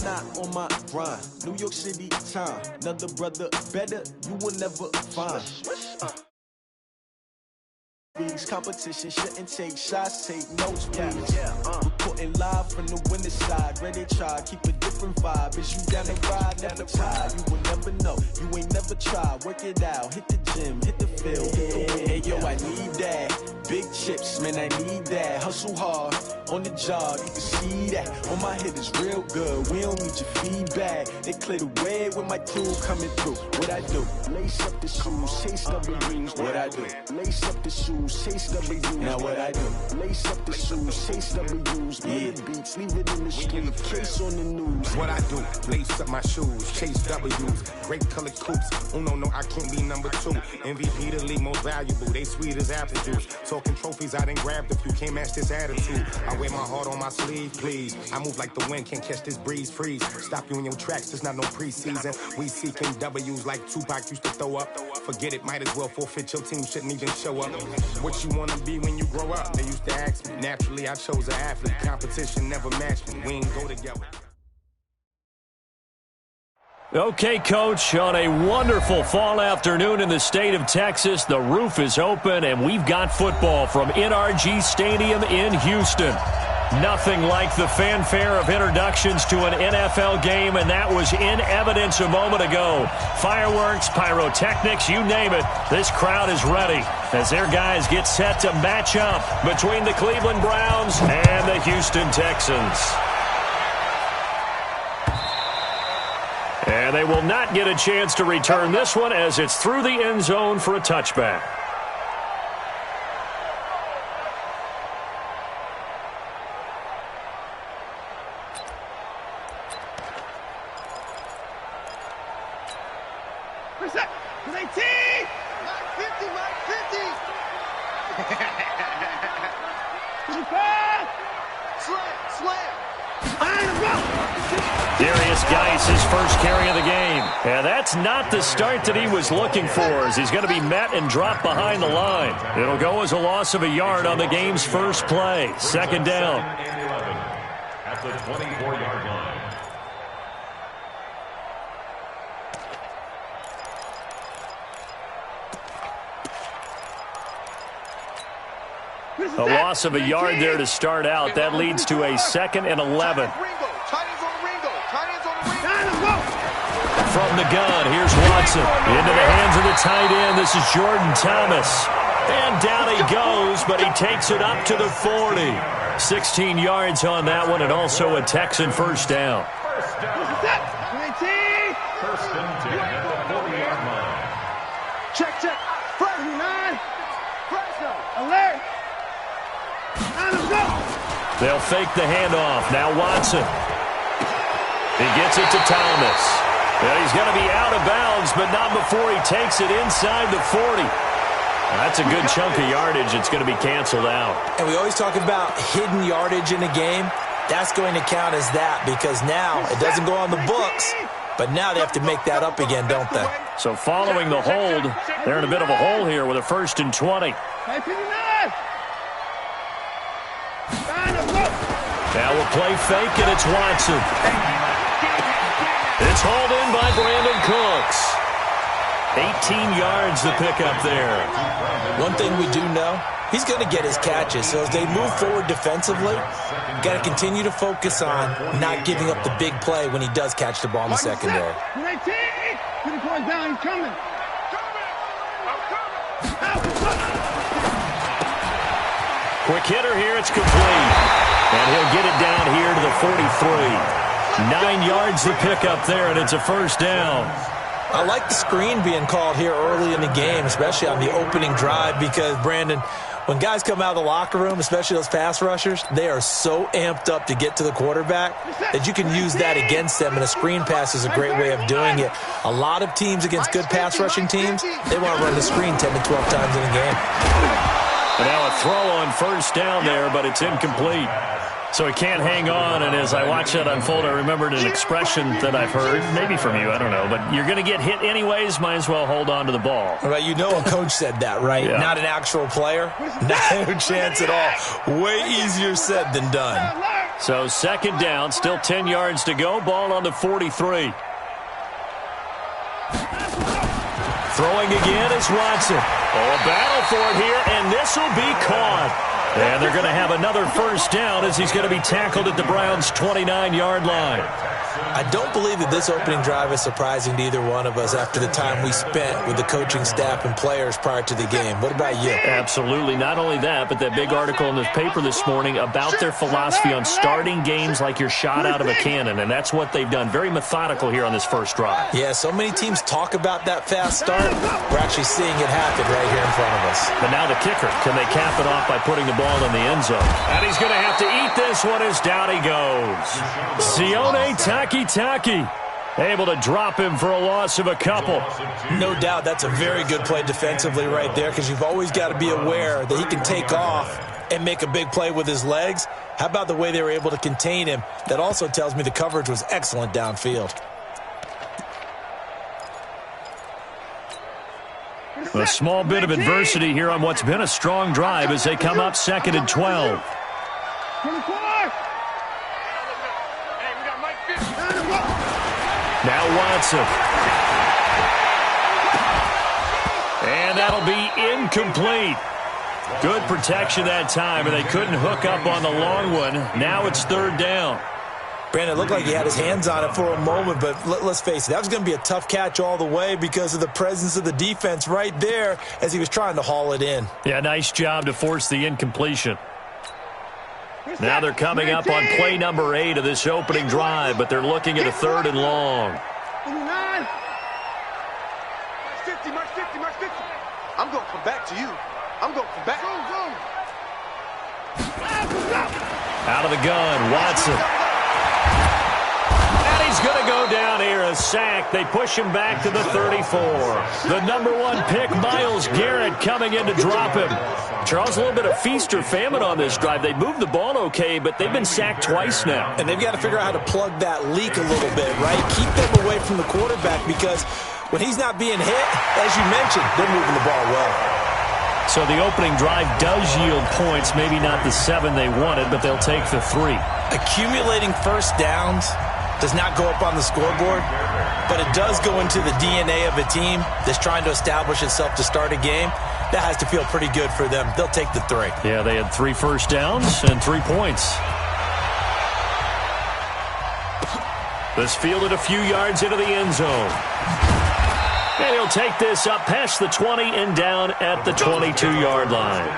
not on my grind. New York City time. Another brother better, you will never find. Competition shouldn't take shots, take notes, please. Reporting live from the winning side. Ready to try, keep a different vibe. Is you down the ride, never tired. You will never know, you ain't never tried. Work it out, hit the gym, hit the field. Hey yo, I need that. Big chips, man, I need that. Hustle hard, on the job, you can see that. On my head is real good, we don't need your feedback. They clear the way with my crew coming through. What I do? Lace up the shoes, chase W's. What I do? Lace up the shoes, chase W's. Now what I do? Lace up the shoes, chase W's. Yeah, beats, leave it in the street, case on the news. What I do? Lace up my shoes, chase W's. Great colored coops. Oh no, I can't be number 2. MVP the league most valuable. They sweet as apple juice. Talking trophies, I didn't grab the few. Can't match this attitude. I wear my heart on my sleeve, please. I move like the wind, can't catch this breeze, freeze. Stop you in your tracks, there's not no preseason. We seeking W's like Tupac used to throw up. Forget it, might as well forfeit. Your team shouldn't even show up. What you wanna be when you grow up? They used to ask me. Naturally, I chose an athlete. Competition never matched me. We ain't go together. Okay, Coach, on a wonderful fall afternoon in the state of Texas, the roof is open, and we've got football from NRG Stadium in Houston. Nothing like the fanfare of introductions to an NFL game, and that was in evidence a moment ago. Fireworks, pyrotechnics, you name it, this crowd is ready as their guys get set to match up between the Cleveland Browns and the Houston Texans. And they will not get a chance to return this one as it's through the end zone for a touchback. His first carry of the game. And that's not the start that he was looking for, as he's going to be met and dropped behind the line. It'll go as a loss of a yard on the game's first play. Second down. At the 24-yard line. A loss of a yard there to start out. That leads to a 2nd and 11. From the gun, here's Watson. Into the hands of the tight end. This is Jordan Thomas. And down he goes, but he takes it up to the 40. 16 yards on that one, and also a Texan first down. First and 10 at the 40-yard line. Check. Fresno 9. Fresno. Alert. They'll fake the handoff. Now Watson. He gets it to Thomas. And he's going to be out of bounds, but not before he takes it inside the 40. That's a good chunk of yardage. It's going to be canceled out. And we always talk about hidden yardage in a game. That's going to count as that because now it doesn't go on the books, but now they have to make that up again, don't they? So following the hold, they're in a bit of a hole here with a 1st and 20. Now we'll play fake, and it's Watson. It's hauled in by Brandon Cooks. 18 yards the pickup there. One thing we do know, he's going to get his catches. So as they move forward defensively, got to continue to focus on not giving up the big play when he does catch the ball in the secondary. Quick hitter here, it's complete. And he'll get it down here to the 43. 9 yards to pick up there, and it's a first down. I like the screen being called here early in the game, especially on the opening drive, because, Brandon, when guys come out of the locker room, especially those pass rushers, they are so amped up to get to the quarterback that you can use that against them, and a screen pass is a great way of doing it. A lot of teams against good pass rushing teams, they want to run the screen 10 to 12 times in a game. And now a throw on first down there, but it's incomplete. So he can't hang on, and as I watch that unfold, I remembered an expression that I've heard, maybe from you, I don't know, but you're going to get hit anyways, might as well hold on to the ball. Right, you know a coach said that, right? Yeah. Not an actual player? No chance at all. Way easier said than done. So second down, still 10 yards to go. Ball on the 43. Throwing again is Watson. Oh, a battle for it here, and this will be caught. And they're going to have another first down as he's going to be tackled at the Browns' 29-yard line. I don't believe that this opening drive is surprising to either one of us after the time we spent with the coaching staff and players prior to the game. What about you? Absolutely. Not only that, but that big article in the paper this morning about their philosophy on starting games like you're shot out of a cannon, and that's what they've done. Very methodical here on this first drive. Yeah, so many teams talk about that fast start. We're actually seeing it happen right here in front of us. But now the kicker. Can they cap it off by putting the ball in the end zone? And he's going to have to eat this one as down he goes. Sione Taki, able to drop him for a loss of a couple. No doubt that's a very good play defensively right there, because you've always got to be aware that he can take off and make a big play with his legs. How about the way they were able to contain him? That also tells me the coverage was excellent downfield. A small bit of adversity here on what's been a strong drive as they come up 2nd and 12. Now Watson. And that'll be incomplete. Good protection that time, and they couldn't hook up on the long one. Now it's 3rd down. Brandon, it looked like he had his hands on it for a moment, but let's face it, that was going to be a tough catch all the way because of the presence of the defense right there as he was trying to haul it in. Yeah, nice job to force the incompletion. Now they're coming up on play number 8 of this opening drive, but they're looking at a 3rd and long. I'm going to come back to you. I'm going to come back. Out of the gun, Watson. And he's going to go down here, a sack. They push him back to the 34. The number 1 pick, Myles Garrett, coming in to drop him. Charles, a little bit of feast or famine on this drive. They moved the ball okay, but they've been sacked twice now. And they've got to figure out how to plug that leak a little bit, right? Keep them away from the quarterback, because when he's not being hit, as you mentioned, they're moving the ball well. So the opening drive does yield points, maybe not the 7 they wanted, but they'll take the 3. Accumulating first downs does not go up on the scoreboard, but it does go into the DNA of a team that's trying to establish itself to start a game. That has to feel pretty good for them. They'll take the 3. Yeah, they had 3 first downs and 3 points. This fielded a few yards into the end zone. And he'll take this up past the 20 and down at the 22-yard line.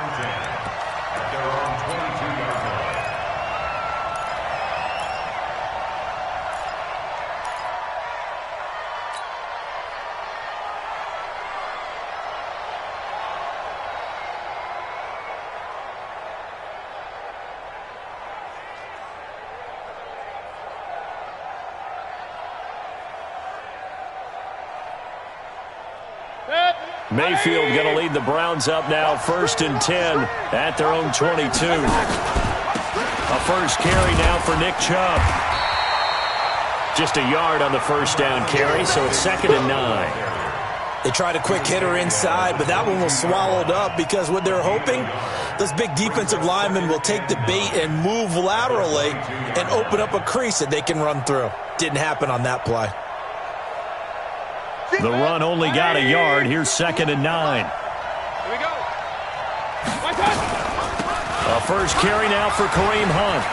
Mayfield going to lead the Browns up now, 1st and 10 at their own 22. A first carry now for Nick Chubb. Just a yard on the first down carry, so it's 2nd and 9. They tried a quick hitter inside, but that one was swallowed up because what they're hoping, those big defensive linemen will take the bait and move laterally and open up a crease that they can run through. Didn't happen on that play. The run only got a yard. Here's 2nd and 9. Here we go. A first carry now for Kareem Hunt.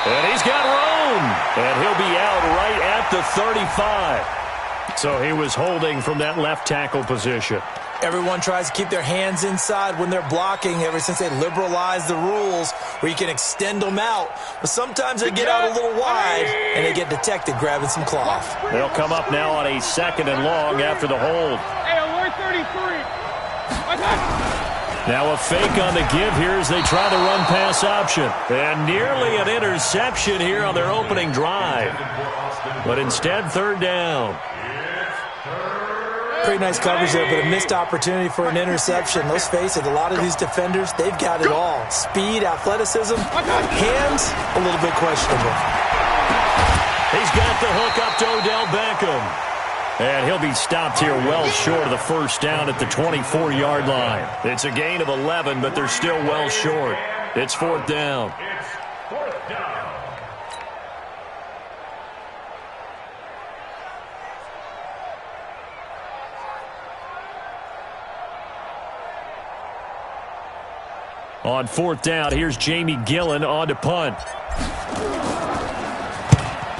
And he's got room. And he'll be out right at the 35. So he was holding from that left tackle position. Everyone tries to keep their hands inside when they're blocking ever since they liberalized the rules where you can extend them out. But sometimes they get out a little wide and they get detected grabbing some cloth. They'll come up now on a 2nd and long after the hold. Hey, alert 33. Now a fake on the give here as they try the run-pass option. And nearly an interception here on their opening drive. But instead, 3rd down. Pretty nice coverage there, but a missed opportunity for an interception. Let's face it, a lot of these defenders, they've got it all. Speed, athleticism, hands, a little bit questionable. He's got the hook up to Odell Beckham. And he'll be stopped here well short of the first down at the 24-yard line. It's a gain of 11, but they're still well short. It's 4th down. On fourth down, here's Jamie Gillen on to punt.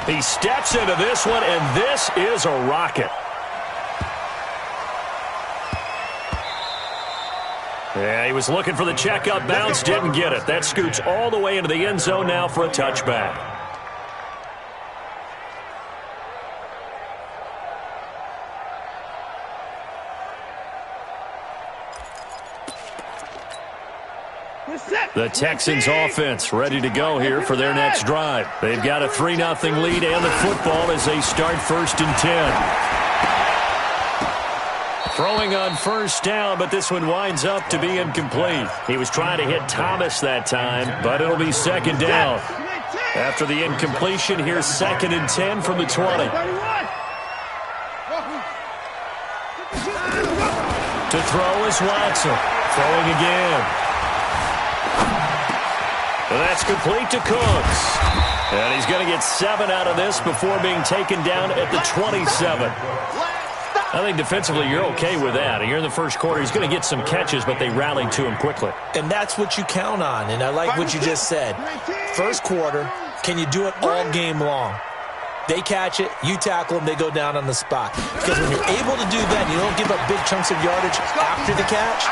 He steps into this one, and this is a rocket. Yeah, he was looking for the checkup bounce, didn't get it. That scoots all the way into the end zone now for a touchback. The Texans offense ready to go here for their next drive. They've got a 3-0 lead and the football as they start 1st and 10. Throwing on first down, but this one winds up to be incomplete. He was trying to hit Thomas that time, but it'll be 2nd down. After the incompletion, here's 2nd and 10 from the 20. To throw is Watson. Throwing again. And that's complete to Cooks. And he's going to get 7 out of this before being taken down at the 27. I think defensively you're okay with that. You're in the first quarter. He's going to get some catches, but they rallied to him quickly. And that's what you count on. And I like what you just said. First quarter, can you do it all game long? They catch it, you tackle them, they go down on the spot. Because when you're able to do that, you don't give up big chunks of yardage after the catch.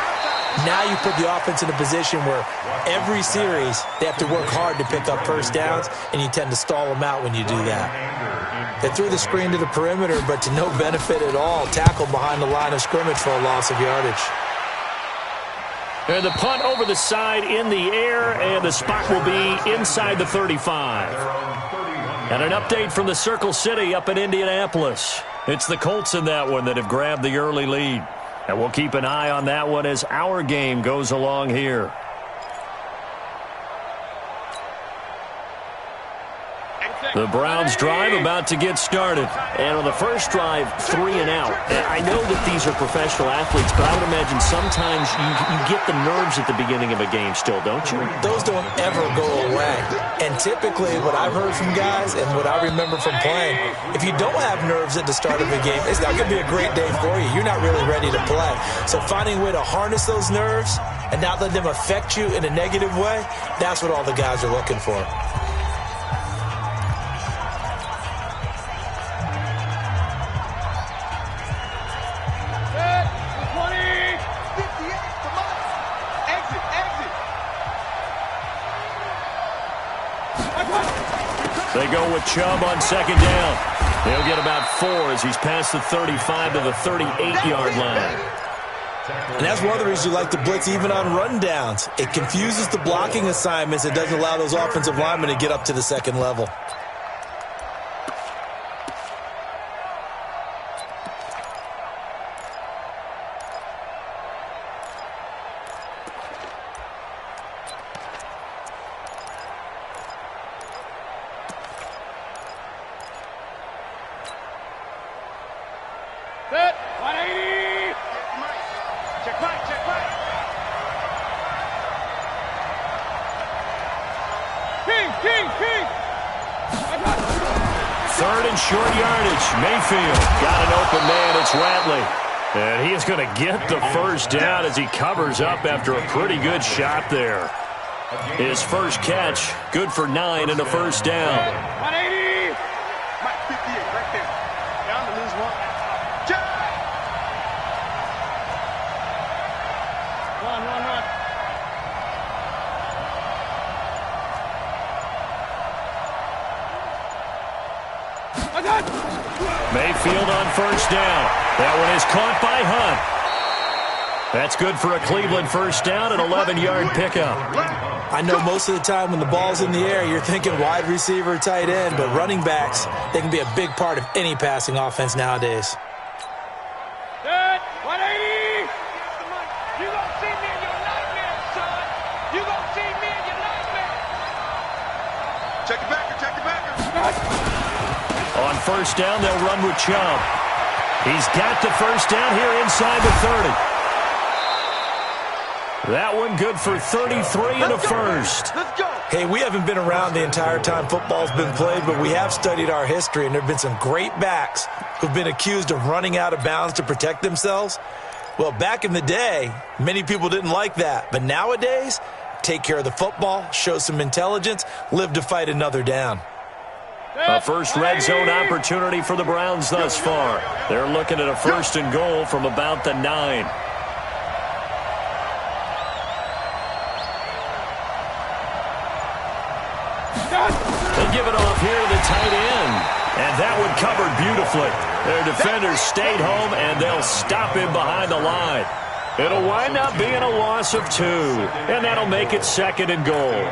Now you put the offense in a position where every series they have to work hard to pick up first downs, and you tend to stall them out when you do that. They threw the screen to the perimeter, but to no benefit at all. Tackled behind the line of scrimmage for a loss of yardage. And the punt over the side in the air, and the spot will be inside the 35. And an update from the Circle City up in Indianapolis. It's the Colts in that one that have grabbed the early lead. And we'll keep an eye on that one as our game goes along here. The Browns drive about to get started. And on the first drive, 3 and out. I know that these are professional athletes, but I would imagine sometimes you get the nerves at the beginning of a game still, don't you? Those don't ever go away. And typically what I've heard from guys and what I remember from playing, if you don't have nerves at the start of a game, it's not going to be a great day for you. You're not really ready to play. So finding a way to harness those nerves and not let them affect you in a negative way, that's what all the guys are looking for. They go with Chubb on 2nd down. He'll get about 4 as he's past the 35 to the 38-yard line. And that's one of the reasons you like to blitz even on run downs. It confuses the blocking assignments. It doesn't allow those offensive linemen to get up to the 2nd level. Mayfield got an open man. It's Ratley. And he is going to get the first down as he covers up after a pretty good shot there. His first catch, good for 9 and a first down. 180. Mike 58 right there. Down to lose 1. Run. Mayfield on first down. That one is caught by Hunt. That's good for a Cleveland first down, an 11-yard pickup. I know most of the time when the ball's in the air, you're thinking wide receiver, tight end, but running backs, they can be a big part of any passing offense nowadays. 180. You gonna see me in your nightmare, son. You gonna see me in your nightmare. Check it back. On first down, they'll run with Chubb. He's got the first down here inside the 30. That one good for 33 and a first. Let's go. Hey, we haven't been around the entire time football's been played, but we have studied our history, and there have been some great backs who've been accused of running out of bounds to protect themselves. Well, back in the day, many people didn't like that. But nowadays, take care of the football, show some intelligence, live to fight another down. A first red zone opportunity for the Browns thus far. They're looking at a 1st and goal from about the 9. They give it off here to the tight end. And that one covered beautifully. Their defenders stayed home, and they'll stop him behind the line. It'll wind up being a loss of 2, and that'll make it 2nd and goal.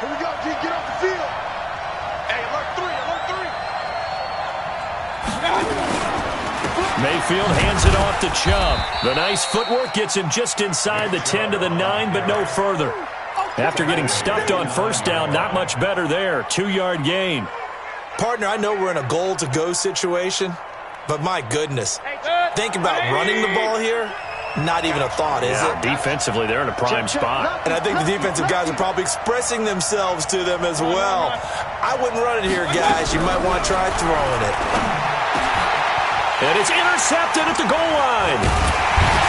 Here we go, G. Get off the field. Hey, alert 3. Mayfield hands it off to Chubb. The nice footwork gets him just inside the 10 to the 9, but no further. After getting stuffed on 1st down, not much better there. 2-yard gain. Partner, I know we're in a goal-to-go situation, but my goodness. Think about running the ball here. Not even a thought, is it? Defensively, they're in a prime spot. And I think the defensive guys are probably expressing themselves to them as well. I wouldn't run it here, guys. You might want to try throwing it. And it's intercepted at the goal line.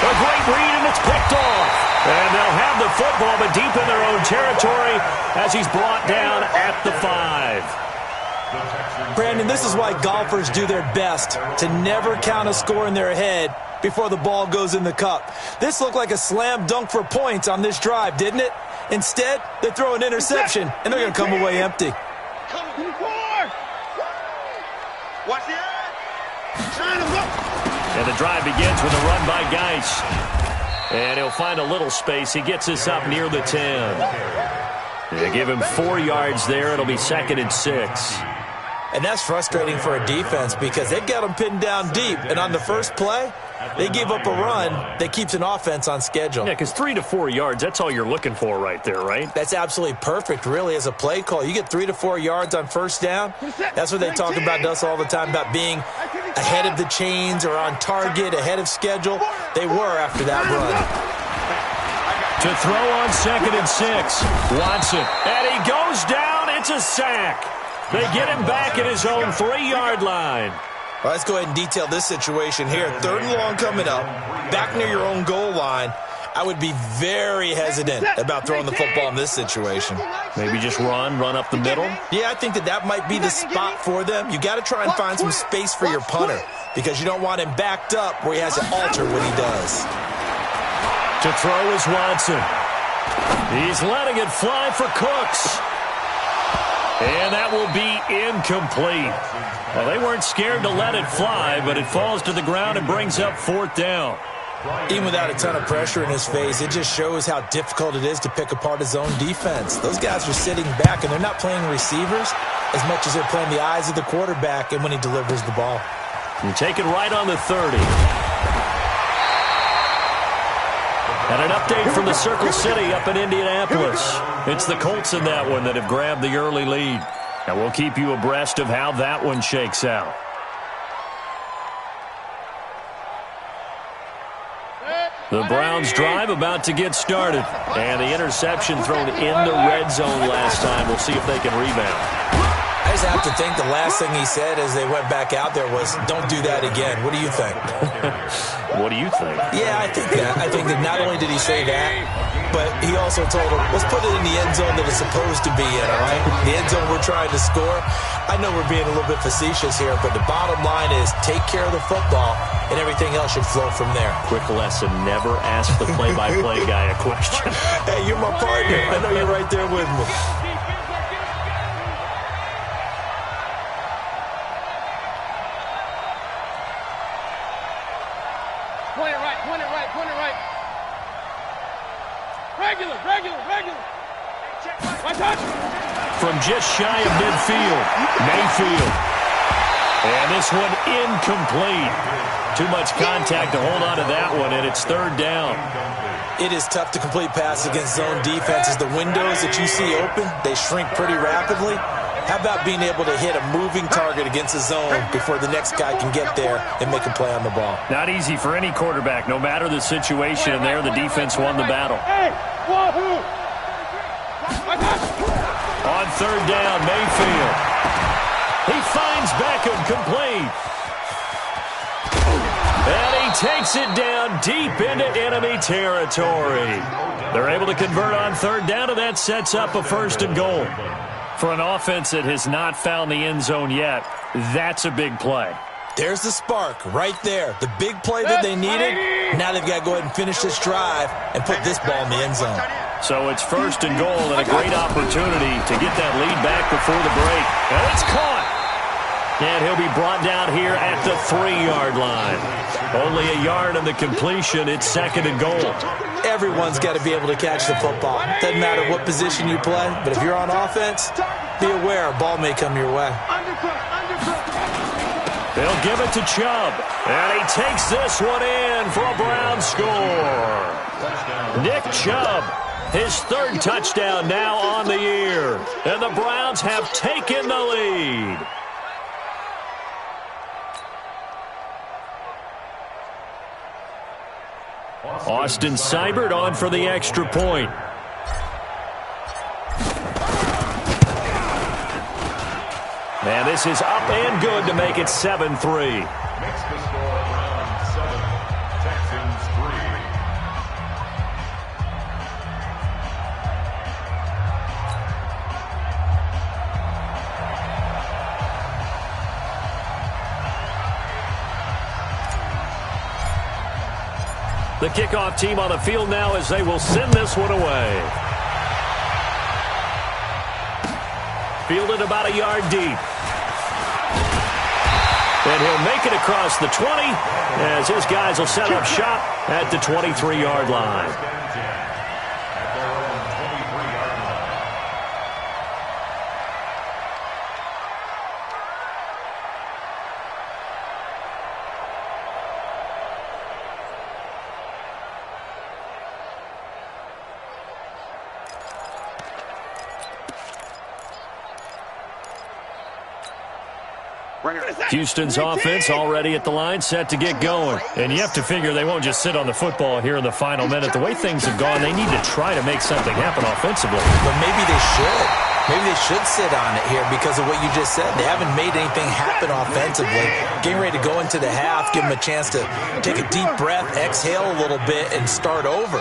A great read, and it's picked off. And they'll have the football, but deep in their own territory as he's brought down at the 5. Brandon, this is why golfers do their best to never count a score in their head before the ball goes in the cup. This looked like a slam dunk for points on this drive, didn't it? Instead, they throw an interception, and they're going to come away empty. Watch the eye. Shine him up. And the drive begins with a run by Geis. And he'll find a little space. He gets us up near the 10. They give him 4 yards there. It'll be 2nd and 6. And that's frustrating for a defense because they've got them pinned down deep. And on the first play, they give up a run that keeps an offense on schedule. Yeah, because 3 to 4 yards, that's all you're looking for right there, right? That's absolutely perfect, really, as a play call. You get 3 to 4 yards on 1st down. That's what they talk about to us all the time, about being ahead of the chains or on target, ahead of schedule. They were after that run. To throw on 2nd and 6. Watson. And he goes down. It's a sack. They get him back at his own 3-yard line. Well, let's go ahead and detail this situation here. 3rd and long coming up, back near your own goal line. I would be very hesitant about throwing the football in this situation. Maybe just run up the middle? Yeah, I think that might be the spot for them. You got to try and find some space for your punter because you don't want him backed up where he has to alter what he does. To throw is Watson. He's letting it fly for Cooks. And that will be incomplete. Well, they weren't scared to let it fly, but it falls to the ground and brings up 4th down. Even without a ton of pressure in his face, it just shows how difficult it is to pick apart his own defense. Those guys are sitting back, and they're not playing receivers as much as they're playing the eyes of the quarterback and when he delivers the ball. You take it right on the 30. And an update from the Circle City up in Indianapolis. It's the Colts in that one that have grabbed the early lead. And we'll keep you abreast of how that one shakes out. The Browns drive about to get started. And the interception thrown in the red zone last time. We'll see if they can rebound. I just have to think the last thing he said as they went back out there was, don't do that again. What do you think? What do you think? Yeah, I think that. I think that not only did he say that, but he also told him, let's put it in the end zone that it's supposed to be in, all right? The end zone we're trying to score. I know we're being a little bit facetious here, but the bottom line is take care of the football, and everything else should flow from there. Quick lesson, never ask the play-by-play guy a question. Hey, you're my partner. I know you're right there with me. From just shy of midfield, Mayfield. And this one incomplete. Too much contact to hold on to that one, and it's 3rd down. It is tough to complete passes against zone defenses. The windows that you see open, they shrink pretty rapidly. How about being able to hit a moving target against a zone before the next guy can get there and make a play on the ball? Not easy for any quarterback, no matter the situation. And there, the defense won the battle. On 3rd down, Mayfield. He finds Beckham, complete. And he takes it down deep into enemy territory. They're able to convert on third down, and that sets up a 1st and goal. For an offense that has not found the end zone yet, that's a big play. There's the spark right there. The big play that they needed. Now they've got to go ahead and finish this drive and put this ball in the end zone. So it's 1st and goal and a great opportunity to get that lead back before the break. And it's caught. And he'll be brought down here at the 3-yard line. Only a yard on the completion. It's 2nd and goal. Everyone's got to be able to catch the football. Doesn't matter what position you play, but if you're on offense, be aware a ball may come your way. They'll give it to Chubb. And he takes this one in for a Brown score. Nick Chubb, his 3rd touchdown now on the year. And the Browns have taken the lead. Austin Seibert on for the extra point. And this is up and good to make it 7-3. Makes the score Browns 7, Texans 3. The kickoff team on the field now as they will send this one away. Fielded about a yard deep. And he'll make it across the 20 as his guys will set up shop at the 23-yard line. Houston's offense already at the line, set to get going. And you have to figure they won't just sit on the football here in the final minute. The way things have gone, they need to try to make something happen offensively. But maybe they should. Maybe they should sit on it here because of what you just said. They haven't made anything happen offensively. Getting ready to go into the half, give them a chance to take a deep breath, exhale a little bit, and start over.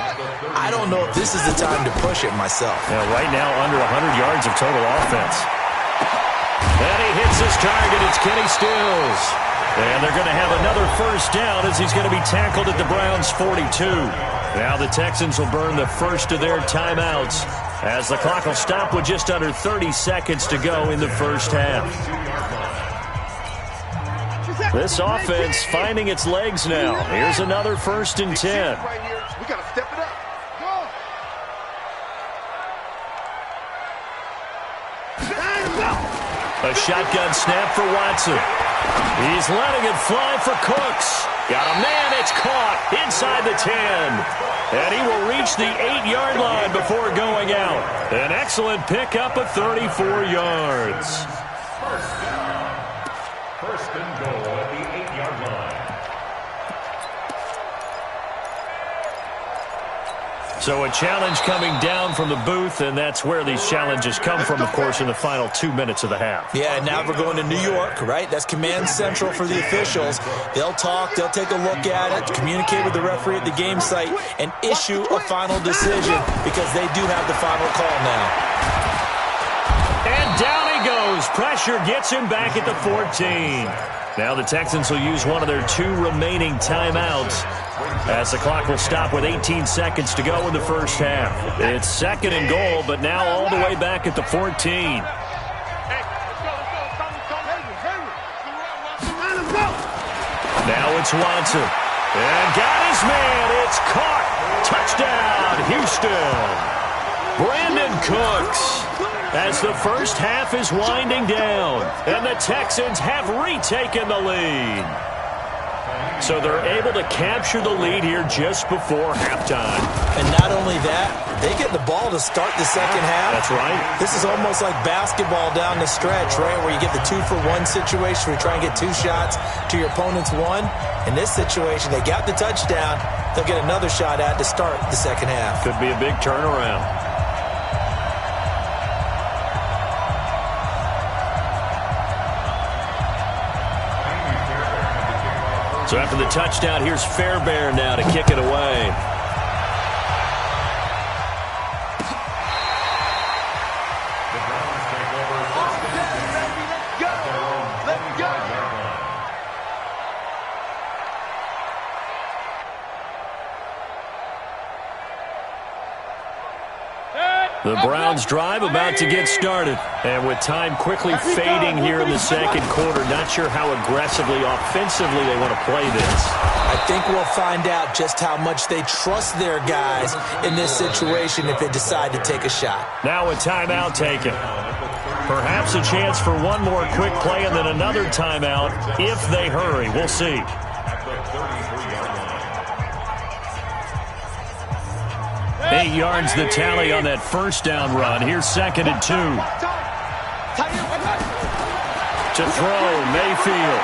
I don't know if this is the time to push it myself. Yeah, right now, under 100 yards of total offense. And he hits his target. It's Kenny Stills. And they're going to have another 1st down as he's going to be tackled at the Browns' 42. Now the Texans will burn the first of their timeouts as the clock will stop with just under 30 seconds to go in the first half. This offense finding its legs now. Here's another 1st and 10. We got to step it up. A shotgun snap for Watson. He's letting it fly for Cooks. Got a man, it's caught inside the 10. And he will reach the 8-yard line before going out. An excellent pickup of 34 yards. First and goal at the 8-yard line. So a challenge coming down from the booth, and that's where these challenges come from, of course, in the final 2 minutes of the half. Yeah, now we're going to New York, right? That's command central for the officials. They'll talk, they'll take a look at it, communicate with the referee at the game site, and issue a final decision because they do have the final call now. And down he goes. Pressure gets him back at the 14. Now the Texans will use one of their 2 remaining timeouts as the clock will stop with 18 seconds to go in the first half. It's 2nd and goal, but now all the way back at the 14. Now it's Watson. And got his man. It's caught. Touchdown, Houston. Brandon Cooks. As the first half is winding down, and the Texans have retaken the lead. So they're able to capture the lead here just before halftime. And not only that, they get the ball to start the second half. That's right. This is almost like basketball down the stretch, right, where you get the 2-for-1 situation where you try and get 2 shots to your opponent's 1. In this situation, they got the touchdown. They'll get another shot at to start the second half. Could be a big turnaround. So after the touchdown, here's Fairbairn now to kick it away. The Browns drive about to get started. And with time quickly fading here in the second quarter, not sure how aggressively, offensively they want to play this. I think we'll find out just how much they trust their guys in this situation if they decide to take a shot. Now a timeout taken. Perhaps a chance for one more quick play and then another timeout if they hurry. We'll see. 8 yards the tally on that first down run. Here's 2nd and 2. To throw, Mayfield.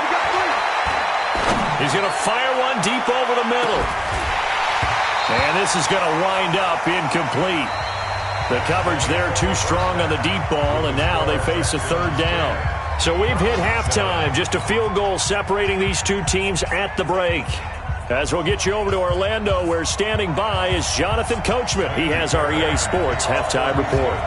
He's going to fire one deep over the middle. And this is going to wind up incomplete. The coverage there too strong on the deep ball, and now they face a 3rd down. So we've hit halftime. Just a field goal separating these two teams at the break. As we'll get you over to Orlando, where standing by is Jonathan Coachman. He has our EA Sports halftime report.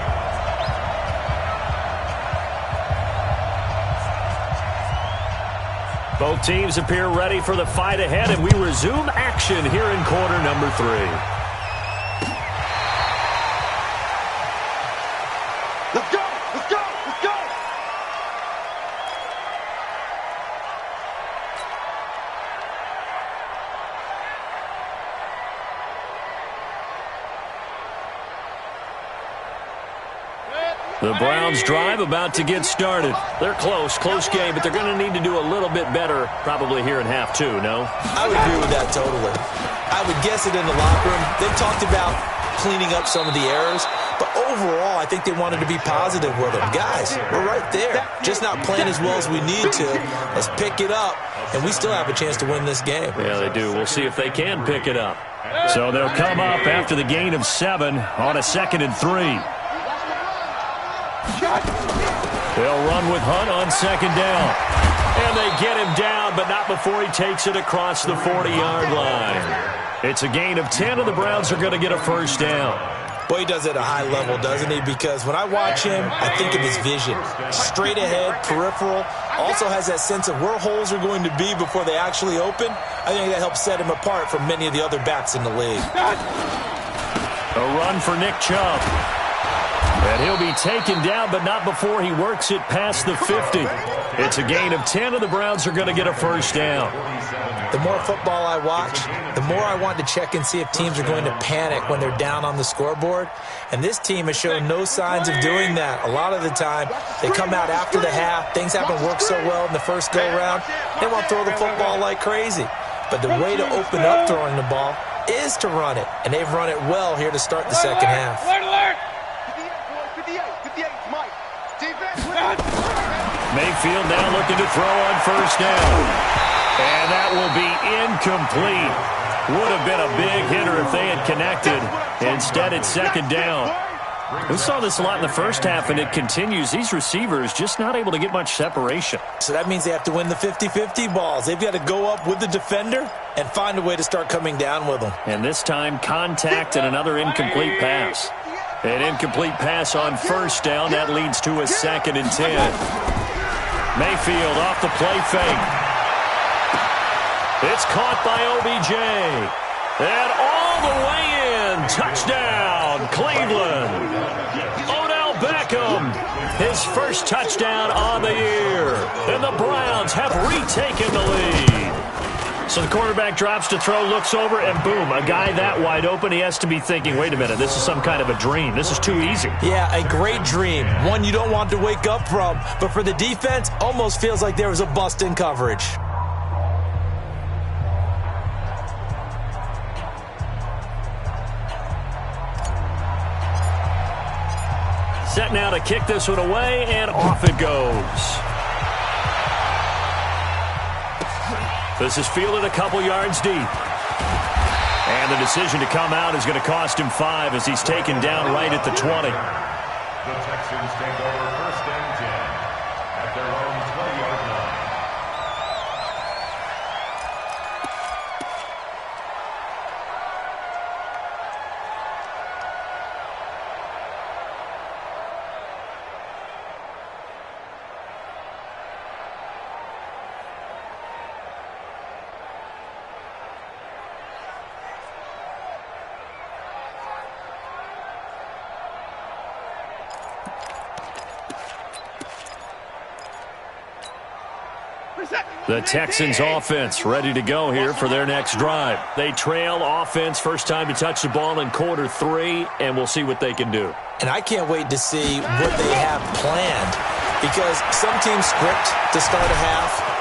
Both teams appear ready for the fight ahead, and we resume action here in quarter number 3. Let's go! Let's go! Let's go! The Browns drive about to get started. They're close game, but they're going to need to do a little bit better probably here in half 2, no? I would agree with that totally. I would guess it in the locker room. They've talked about cleaning up some of the errors, but overall I think they wanted to be positive with them. Guys, we're right there. Just not playing as well as we need to. Let's pick it up, and we still have a chance to win this game. Yeah, they do. We'll see if they can pick it up. So they'll come up after the gain of 7 on a 2nd and 3. They'll run with Hunt on 2nd down. And they get him down, but not before he takes it across the 40-yard line. It's a gain of 10, and the Browns are going to get a 1st down. Boy, he does it at a high level, doesn't he? Because when I watch him, I think of his vision. Straight ahead, peripheral. Also has that sense of where holes are going to be before they actually open. I think that helps set him apart from many of the other backs in the league. A run for Nick Chubb. And he'll be taken down, but not before he works it past the 50. It's a gain of 10, and the Browns are going to get a 1st down. The more football I watch, the more I want to check and see if teams are going to panic when they're down on the scoreboard. And this team has shown no signs of doing that. A lot of the time, they come out after the half. Things haven't worked so well in the first go-round. They want to throw the football like crazy. But the way to open up throwing the ball is to run it. And they've run it well here to start the second half. Mayfield now looking to throw on 1st down. And that will be incomplete. Would have been a big hitter if they had connected. Instead, it's 2nd down. We saw this a lot in the first half, and it continues. These receivers just not able to get much separation. So that means they have to win the 50-50 balls. They've got to go up with the defender and find a way to start coming down with them. And this time, contact and another incomplete pass. An incomplete pass on 1st down. That leads to a 2nd and 10. Mayfield off the play fake. It's caught by OBJ. And all the way in. Touchdown, Cleveland. Odell Beckham, his first touchdown on the year. And the Browns have retaken the lead. So the quarterback drops to throw, looks over, and boom, a guy that wide open, he has to be thinking, wait a minute, this is some kind of a dream. This is too easy. Yeah, a great dream. One you don't want to wake up from. But for the defense, almost feels like there was a bust in coverage. Set now to kick this one away, and off it goes. This is fielded a couple yards deep. And the decision to come out is going to cost him 5 as he's taken down right at the 20. The Texans take over 1st and 10 at their own 20-yard line. The Texans offense ready to go here for their next drive. They trail offense, first time to touch the ball in quarter 3, and we'll see what they can do. And I can't wait to see what they have planned, because some teams script to start a half.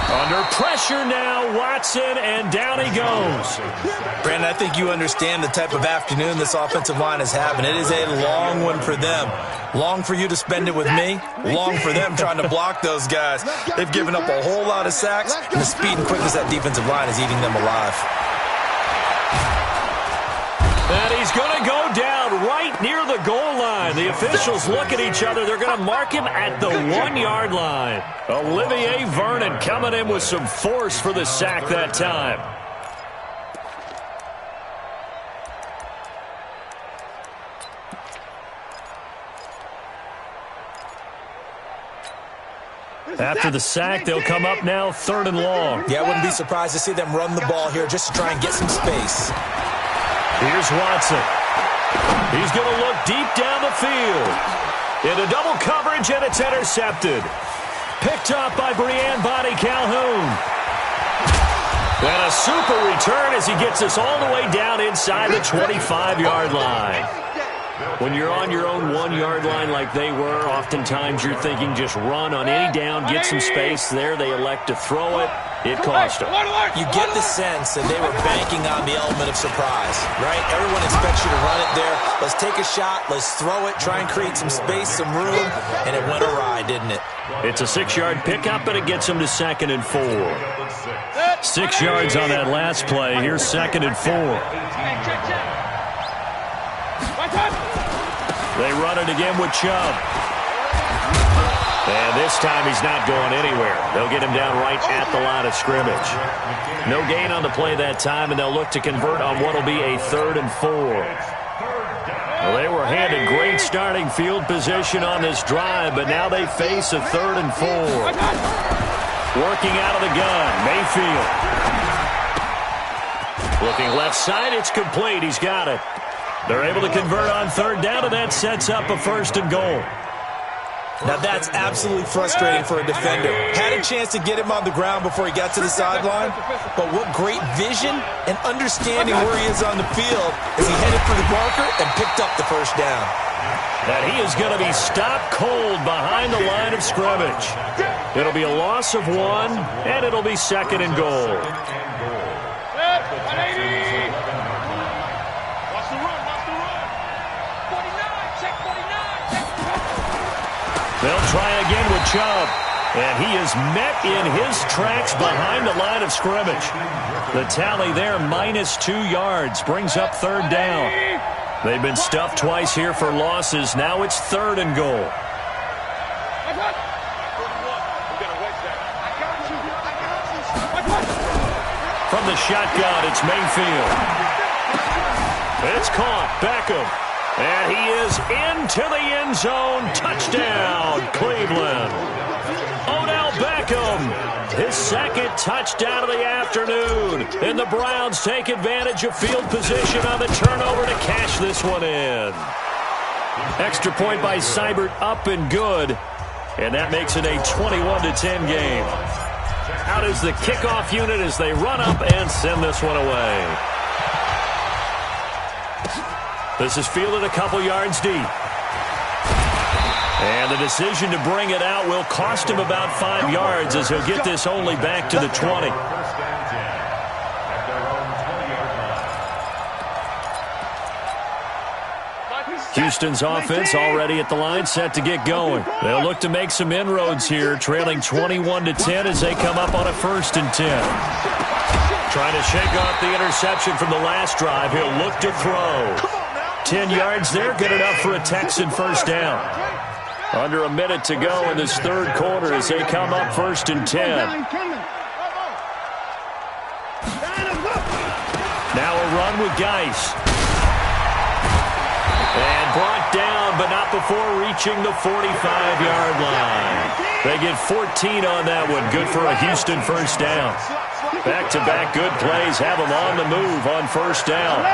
Under pressure now, Watson, and down he goes. Brandon, I think you understand the type of afternoon this offensive line is having. It is a long one for them. Long for you to spend it with me. Long for them trying to block those guys. They've given up a whole lot of sacks, and the speed and quickness of that defensive line is eating them alive. And he's going to go down right near the goal line. The officials look at each other. They're going to mark him at the 1-yard line. Olivier Vernon coming in with some force for the sack that time. After the sack, they'll come up now 3rd and long. Yeah, I wouldn't be surprised to see them run the ball here just to try and get some space. Here's Watson. He's going to look deep down the field. Into double coverage, and it's intercepted. Picked up by Breanne Bonnie Calhoun. And a super return as he gets us all the way down inside the 25-yard line. When you're on your own 1-yard line like they were, oftentimes you're thinking just run on any down, get some space. There they elect to throw it. It cost them. You get the sense that they were banking on the element of surprise, right? Everyone expects you to run it there. Let's take a shot. Let's throw it. Try and create some space, some room. And it went awry, didn't it? It's a 6-yard pickup, and it gets them to 2nd and 4. 6 yards on that last play. Here's 2nd and 4. They run it again with Chubb. And this time he's not going anywhere. They'll get him down right at the line of scrimmage. No gain on the play that time, and they'll look to convert on what will be a 3rd and 4. Well, they were handed great starting field position on this drive, but now they face a 3rd and 4. Working out of the gun, Mayfield. Looking left side, it's complete. He's got it. They're able to convert on 3rd down, and that sets up a 1st and goal. Now, that's absolutely frustrating for a defender. Had a chance to get him on the ground before he got to the sideline, but what great vision and understanding where he is on the field as he headed for the marker and picked up the 1st down. And he is going to be stopped cold behind the line of scrimmage. It'll be a loss of 1, and it'll be 2nd and goal. They'll try again with Chubb. And he is met in his tracks behind the line of scrimmage. The tally there, -2 yards, brings up 3rd down. They've been stuffed twice here for losses. Now it's 3rd and goal. From the shotgun, it's Mayfield. It's caught. Beckham. And he is into the end zone. Touchdown, Cleveland. Odell Beckham, his 2nd touchdown of the afternoon. And the Browns take advantage of field position on the turnover to cash this one in. Extra point by Seibert, up and good. And that makes it a 21-10 game. Out is the kickoff unit as they run up and send this one away. This is fielded a couple yards deep. And the decision to bring it out will cost him about 5 yards as he'll get this only back to the 20. Houston's offense already at the line, set to get going. They'll look to make some inroads here, trailing 21-10 as they come up on a 1st and 10. Trying to shake off the interception from the last drive. He'll look to throw. 10 yards there, good enough for a Texan 1st down. Under a minute to go in this 3rd quarter as they come up 1st and 10. Now a run with Geis. And brought down, but not before reaching the 45-yard line. They get 14 on that one. Good for a Houston 1st down. Back-to-back good plays have them on the move on 1st down.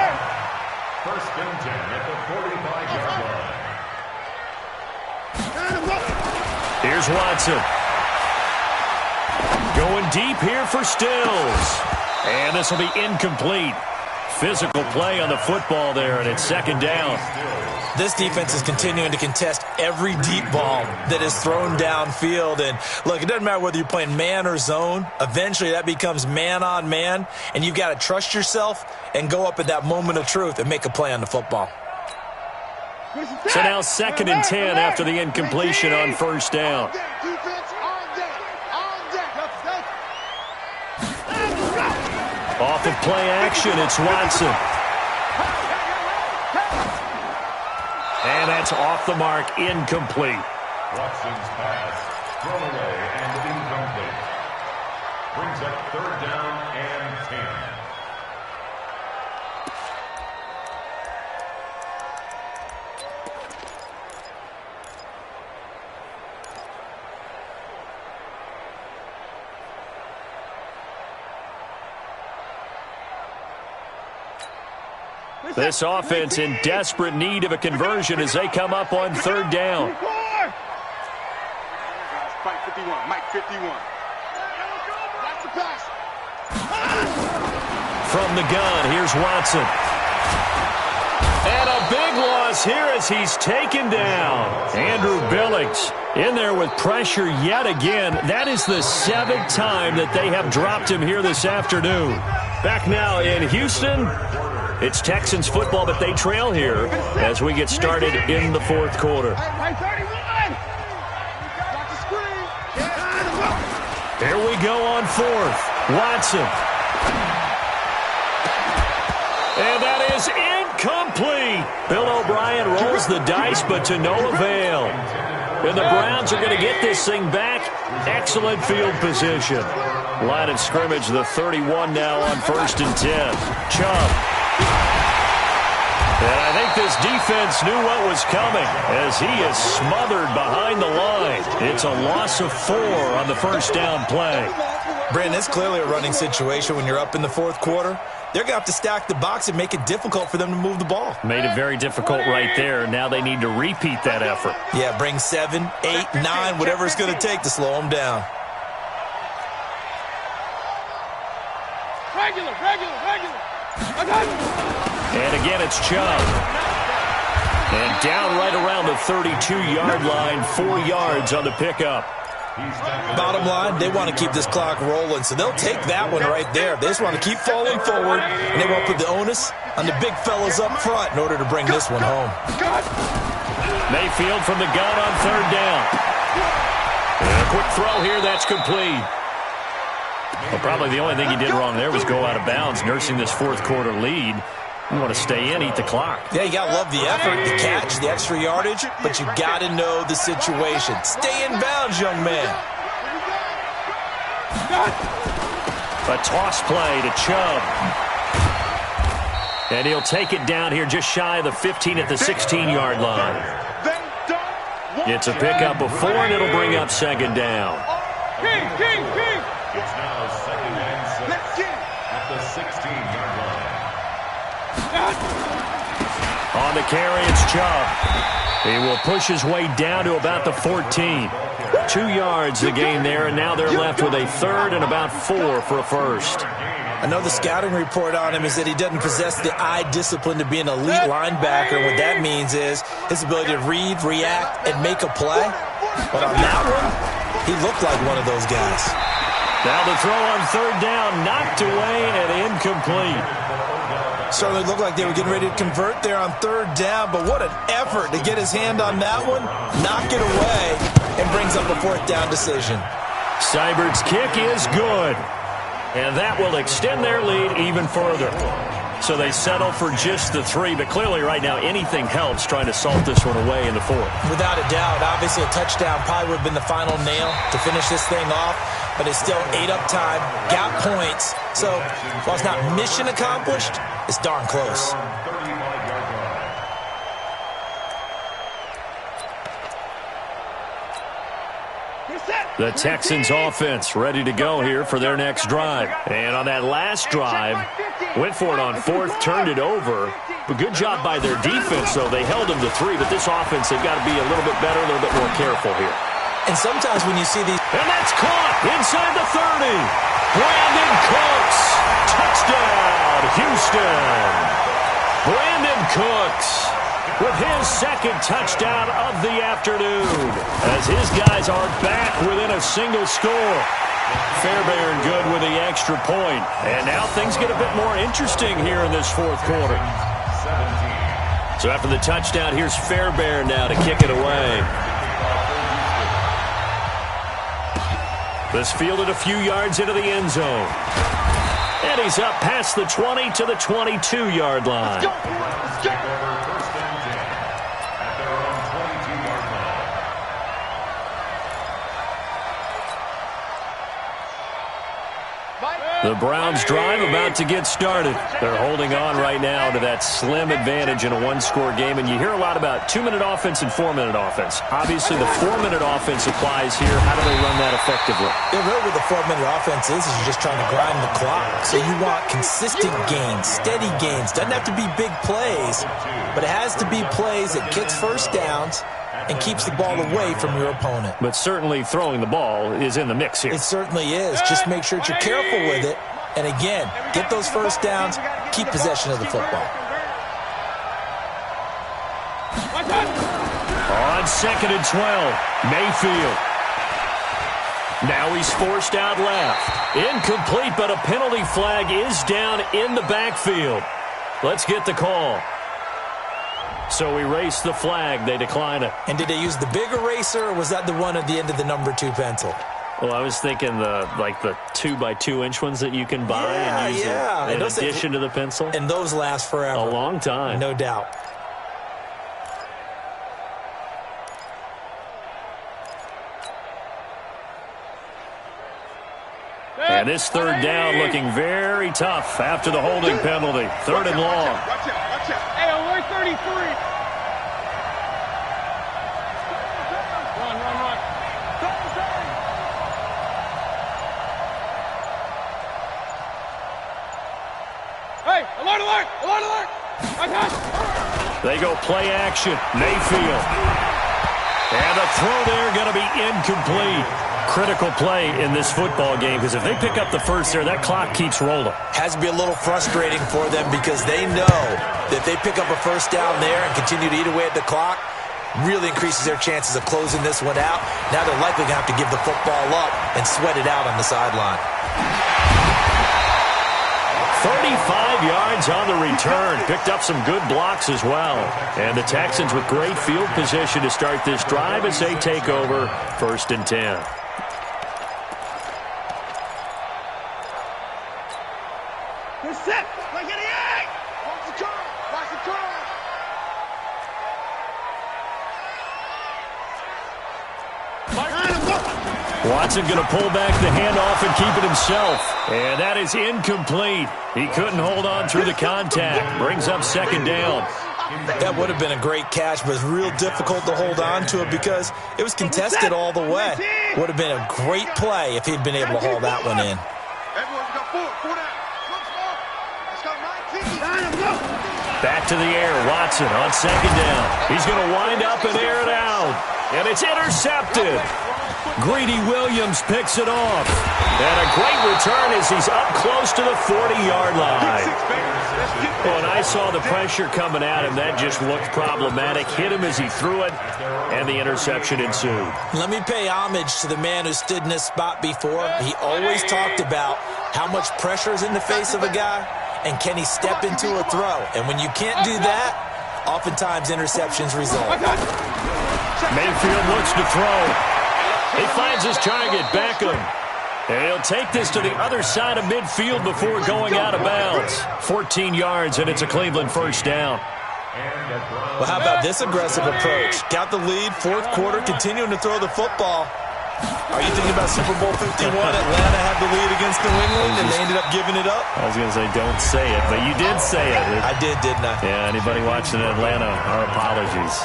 1st and 10 at the 45-yard line. Here's Watson. Going deep here for Stills. And this will be incomplete. Physical play on the football there, and it's second down. This defense is continuing to contest every deep ball that is thrown downfield. And, look, it doesn't matter whether you're playing man or zone. Eventually that becomes man on man, and you've got to trust yourself and go up at that moment of truth and make a play on the football. So now 2nd and 10 after the incompletion on first down. Off of play action, it's Watson. And that's off the mark, incomplete. Watson's pass, thrown away and incomplete. Brings up 3rd down and 10. This offense in desperate need of a conversion as they come up on 3rd down. Mike 51, Mike 51. That's the pass. From the gun, here's Watson. And a big loss here as he's taken down. Andrew Billings in there with pressure yet again. That is the 7th time that they have dropped him here this afternoon. Back now in Houston. It's Texans football, but they trail here as we get started in the 4th quarter. Here we go on 4th. Watson. And that is incomplete. Bill O'Brien rolls the dice, but to no avail. And the Browns are going to get this thing back. Excellent field position. Line of scrimmage, the 31 now on 1st and 10. Chubb. And I think this defense knew what was coming as he is smothered behind the line. It's a loss of 4 on the first down play. Brandon, it's clearly a running situation when you're up in the 4th quarter. They're going to have to stack the box and make it difficult for them to move the ball. Made it very difficult right there. Now they need to repeat that effort. Yeah, bring 7, 8, 9, whatever it's going to take to slow them down. Regular. And again, it's Chubb. And down right around the 32-yard line, 4 yards on the pickup. Bottom line, they want to keep this clock rolling, so they'll take that one right there. They just want to keep falling forward, and they won't put the onus on the big fellas up front in order to bring this one home. Mayfield from the gun on 3rd down. And a quick throw here, that's complete. Well, probably the only thing he did wrong there was go out of bounds, nursing this 4th quarter lead. You want to stay in, eat the clock. Yeah, you got to love the effort, the catch, the extra yardage, but you got to know the situation. Stay in bounds, young man. A toss play to Chubb. And he'll take it down here just shy of the 15 at the 16-yard line. It's a pickup of 4, and it'll bring up 2nd down. It's now 2nd and 6 at the 16-yard line. On the carry, it's Chubb. He will push his way down to about the 14. 2 yards the gain there, and now they're left with a 3rd and about 4 for a first. I know the scouting report on him is that he doesn't possess the eye discipline to be an elite linebacker. What that means is his ability to read, react, and make a play. But on that one, he looked like one of those guys. Now the throw on 3rd down, knocked away and incomplete. Certainly looked like they were getting ready to convert there on 3rd down, but what an effort to get his hand on that one, knock it away, and brings up a 4th down decision. Seibert's kick is good, and that will extend their lead even further. So they settle for just the 3, but clearly right now anything helps trying to salt this one away in the 4th. Without a doubt, obviously a touchdown probably would have been the final nail to finish this thing off, but it's still 8 up time, got points. So while it's not mission accomplished, it's darn close. The Texans offense ready to go here for their next drive. And on that last drive, went for it on 4th, turned it over. But good job by their defense, though. They held them to 3, but this offense, they've got to be a little bit better, a little bit more careful here. And sometimes when you see these... And that's caught inside the 30. Brandon Cooks. Touchdown, Houston. Brandon Cooks with his second touchdown of the afternoon as his guys are back within a single score. Fairbairn good with the extra point. And now things get a bit more interesting here in this fourth quarter. So after the touchdown, here's Fairbairn now to kick it away. This fielded a few yards into the end zone. And he's up past the 20 to the 22-yard line. Let's go. First and 10 at their own 22-yard line. The Browns drive about to get started. They're holding on right now to that slim advantage in a one-score game. And you hear a lot about 2-minute offense and 4-minute offense. Obviously, the 4-minute offense applies here. How do they run that effectively? Yeah, really what the 4-minute offense is you're just trying to grind the clock. So you want consistent gains, steady gains. Doesn't have to be big plays, but it has to be plays that gets first downs and keeps the ball away from your opponent. But certainly throwing the ball is in the mix here. It certainly is. Just make sure that you're careful with it. And again, get those first downs, keep possession of the football. On 2nd and 12, Mayfield. Now he's forced out left. Incomplete, but a penalty flag is down in the backfield. Let's get the call. So erase the flag. They decline it. And did they use the big eraser, or was that the one at the end of the number 2 pencil? Well, I was thinking the 2x2-inch ones that you can buy and use in addition to the pencil. And those last forever. A long time. No doubt. And this third down looking very tough after the holding penalty. Third and long. Watch out. Hey, alert 33. Run. Hey, alert. They go play action. Mayfield. And the throw there going to be incomplete. Critical play in this football game because if they pick up the first there, that clock keeps rolling. Has to be a little frustrating for them because they know that if they pick up a first down there and continue to eat away at the clock, really increases their chances of closing this one out. Now they're likely going to have to give the football up and sweat it out on the sideline. 35 yards on the return. Picked up some good blocks as well. And the Texans with great field position to start this drive as they take over 1st and 10. They're set. Like an egg. Watch the curl. Watson going to pull back the handoff and keep it himself. And that is incomplete. He couldn't hold on through the contact. Brings up 2nd down. That would have been a great catch, but it's real difficult to hold on to it because it was contested all the way. Would have been a great play if he'd been able to haul that one in. Back to the air, Watson on 2nd down. He's going to wind up and air it out. And it's intercepted. Greedy Williams picks it off. And a great return as he's up close to the 40-yard line. When I saw the pressure coming at him, that just looked problematic. Hit him as he threw it, and the interception ensued. Let me pay homage to the man who stood in this spot before. He always talked about how much pressure is in the face of a guy, and can he step into a throw? And when you can't do that, oftentimes interceptions result. Mayfield looks to throw. He finds his target, Beckham. And he'll take this to the other side of midfield before going out of bounds. 14 yards, and it's a Cleveland first down. Well, how about this aggressive approach? Got the lead, 4th quarter, continuing to throw the football. Are you thinking about Super Bowl 51? Atlanta had the lead against New England, and they ended up giving it up? I was going to say, don't say it, but you did say it. I did, didn't I? Yeah, anybody watching Atlanta, our apologies.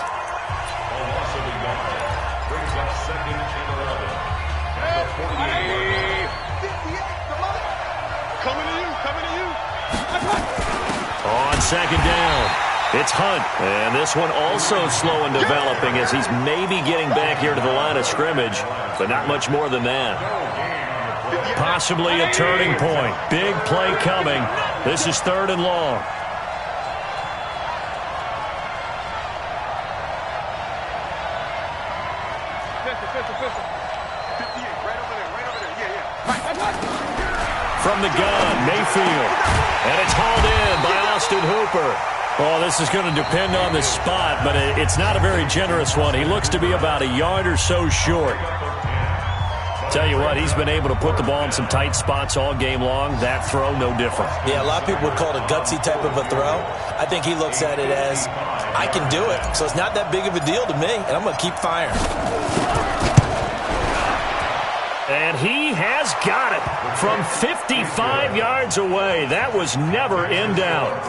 Coming to you. On 2nd down, It's Hunt, and this one also slow in developing as he's maybe getting back here to the line of scrimmage, but not much more than that. Possibly a turning point. Big play coming. This is 3rd and long. From the gun, Mayfield. And it's hauled in by Austin Hooper. Well, this is going to depend on the spot, but it's not a very generous one. He looks to be about a yard or so short. Tell you what, he's been able to put the ball in some tight spots all game long. That throw, no different. Yeah, a lot of people would call it a gutsy type of a throw. I think he looks at it as, I can do it, so it's not that big of a deal to me, and I'm going to keep firing. And he has got it from 55 yards away. That was never in doubt.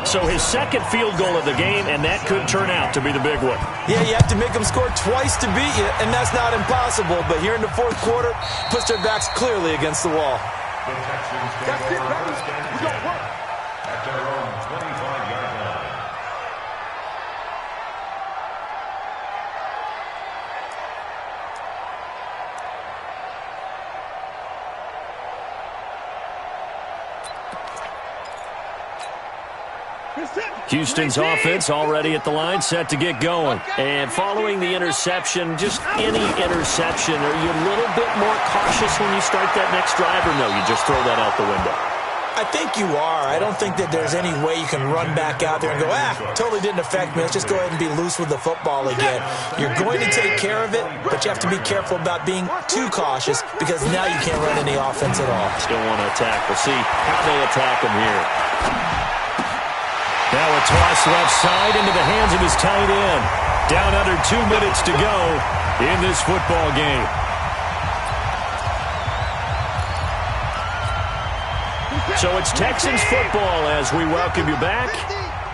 So his second field goal of the game, and that could turn out to be the big one. Yeah, you have to make them score twice to beat you, and that's not impossible. But here in the 4th quarter, puts their backs clearly against the wall. That's it, baby. We got work. At their own 25-yard line. Houston's offense already at the line, set to get going. And following the interception, just any interception, are you a little bit more cautious when you start that next drive, or no, you just throw that out the window? I think you are. I don't think that there's any way you can run back out there and go, totally didn't affect me. Let's just go ahead and be loose with the football again. You're going to take care of it, but you have to be careful about being too cautious because now you can't run any offense at all. Still want to attack. We'll see how they attack him here. Now a toss left side into the hands of his tight end. Down under 2 minutes to go in this football game. So it's Texans football as we welcome you back.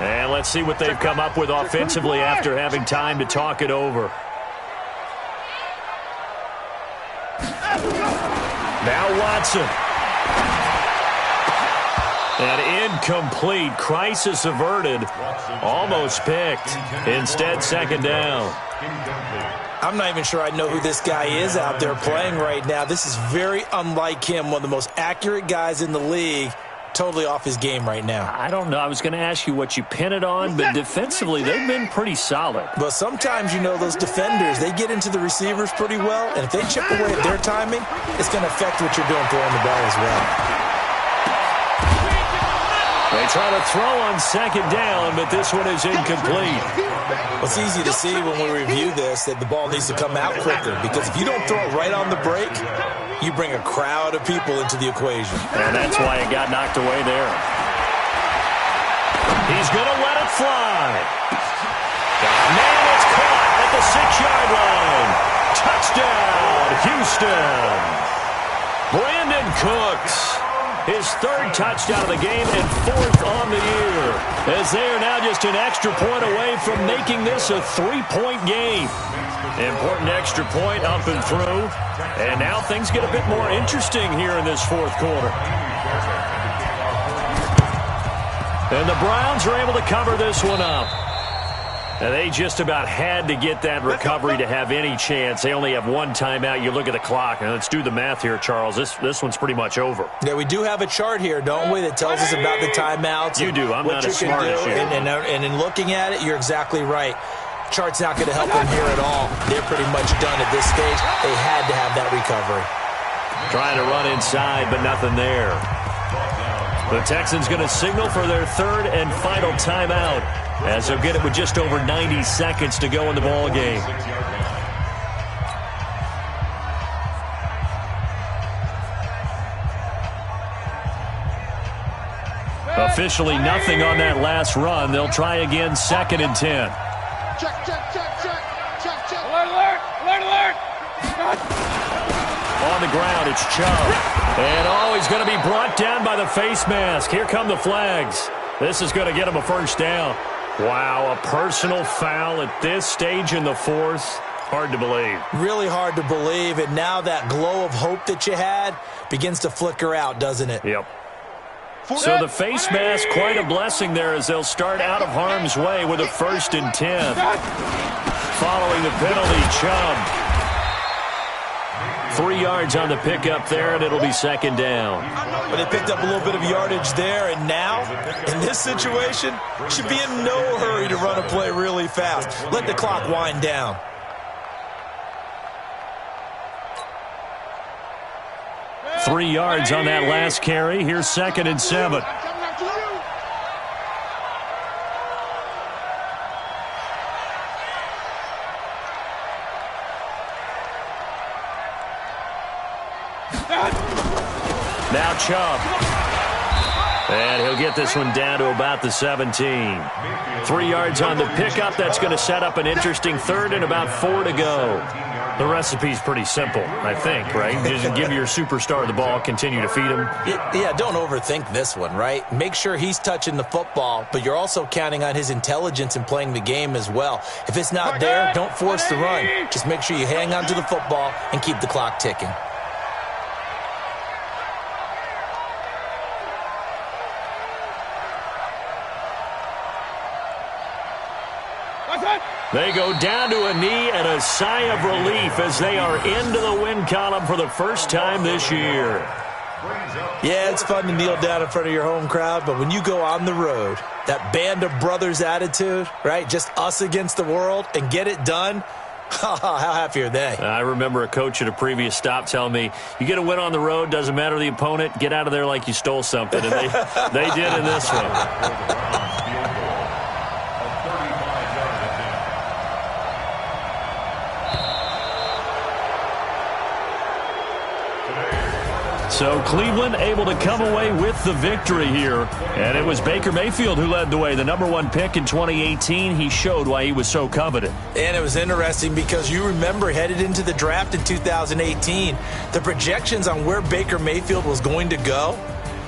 And let's see what they've come up with offensively after having time to talk it over. Now Watson. An incomplete. Crisis averted. Almost picked. Instead, 2nd down. I'm not even sure I know who this guy is out there playing right now. This is very unlike him, one of the most accurate guys in the league. Totally off his game right now. I don't know. I was going to ask you what you pin it on, but defensively, they've been pretty solid. But sometimes, you know, those defenders, they get into the receivers pretty well, and if they chip away at their timing, it's going to affect what you're doing throwing the ball as well. They try to throw on 2nd down, but this one is incomplete. Well, it's easy to see when we review this that the ball needs to come out quicker because if you don't throw it right on the break, you bring a crowd of people into the equation. And that's why it got knocked away there. He's going to let it fly. Man, it's caught at the 6-yard line. Touchdown, Houston. Brandon Cooks. His 3rd touchdown of the game and 4th on the year. As they are now just an extra point away from making this a 3-point game. Important extra point up and through. And now things get a bit more interesting here in this 4th quarter. And the Browns are able to cover this one up. And they just about had to get that recovery to have any chance. They only have 1 timeout. You look at the clock, and let's do the math here, Charles. This one's pretty much over. Yeah, we do have a chart here, don't we, that tells us about the timeouts. You do. I'm not as smart as you. And in looking at it, you're exactly right. Chart's not going to help them here at all. They're pretty much done at this stage. They had to have that recovery. Trying to run inside, but nothing there. The Texans going to signal for their 3rd and final timeout, as they'll get it with just over 90 seconds to go in the ball game. Officially nothing on that last run. They'll try again 2nd and 10. Check. Alert. On the ground, it's Chubb. And he's going to be brought down by the face mask. Here come the flags. This is going to get him a 1st down. Wow, a personal foul at this stage in the 4th. Hard to believe. Really hard to believe, and now that glow of hope that you had begins to flicker out, doesn't it? Yep. So the face mask, quite a blessing there as they'll start out of harm's way with a 1st and 10. Following the penalty, Chubb. 3 yards on the pickup there, and it'll be 2nd down. But they picked up a little bit of yardage there, and now, in this situation, should be in no hurry to run a play really fast. Let the clock wind down. Three yards on that last carry. Here's 2nd and 7. Now Chubb. And he'll get this one down to about the 17. 3 yards on the pickup. That's going to set up an interesting 3rd and about 4 to go. The recipe's pretty simple, I think, right? Just give your superstar the ball, continue to feed him. Yeah, don't overthink this one, right? Make sure he's touching the football, but you're also counting on his intelligence in playing the game as well. If it's not there, don't force the run. Just make sure you hang on to the football and keep the clock ticking. They go down to a knee and a sigh of relief as they are into the win column for the first time this year. Yeah, it's fun to kneel down in front of your home crowd, but when you go on the road, that band of brothers attitude, right, just us against the world, and get it done, how happy are they? I remember a coach at a previous stop telling me, you get a win on the road, doesn't matter the opponent, get out of there like you stole something. And they did in this one. So Cleveland able to come away with the victory here. And it was Baker Mayfield who led the way. The #1 pick in 2018. He showed why he was so coveted. And it was interesting because you remember headed into the draft in 2018, the projections on where Baker Mayfield was going to go,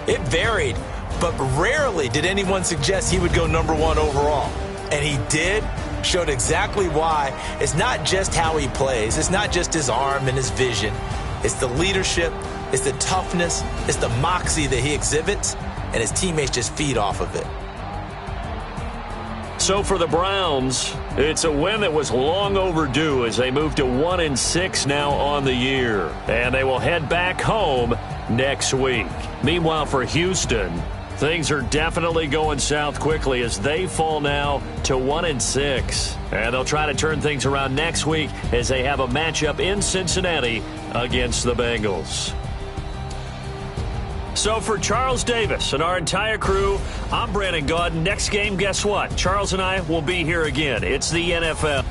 it varied. But rarely did anyone suggest he would go #1 overall. And he did. Showed exactly why. It's not just how he plays. It's not just his arm and his vision. It's the leadership. It's the toughness, it's the moxie that he exhibits, and his teammates just feed off of it. So for the Browns, it's a win that was long overdue as they move to 1-6 now on the year. And they will head back home next week. Meanwhile, for Houston, things are definitely going south quickly as they fall now to 1-6. And they'll try to turn things around next week as they have a matchup in Cincinnati against the Bengals. So for Charles Davis and our entire crew, I'm Brandon Gaudin. Next game, guess what? Charles and I will be here again. It's the NFL.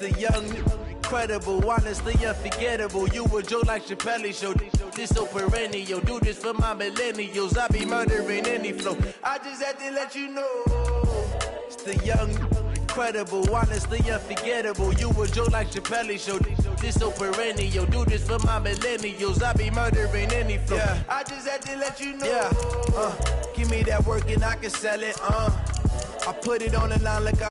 The young, incredible, honestly unforgettable. You a joke like Chappelle Show. This so perennial. Do this for my millennials. I be murdering any flow. I just had to let you know. It's the young, incredible, honestly unforgettable. You a joke like Chappelle Show. This so perennial. Do this for my millennials. I be murdering any flow. Yeah. I just had to let you know. Yeah. Give me that work and I can sell it. I put it on the line like I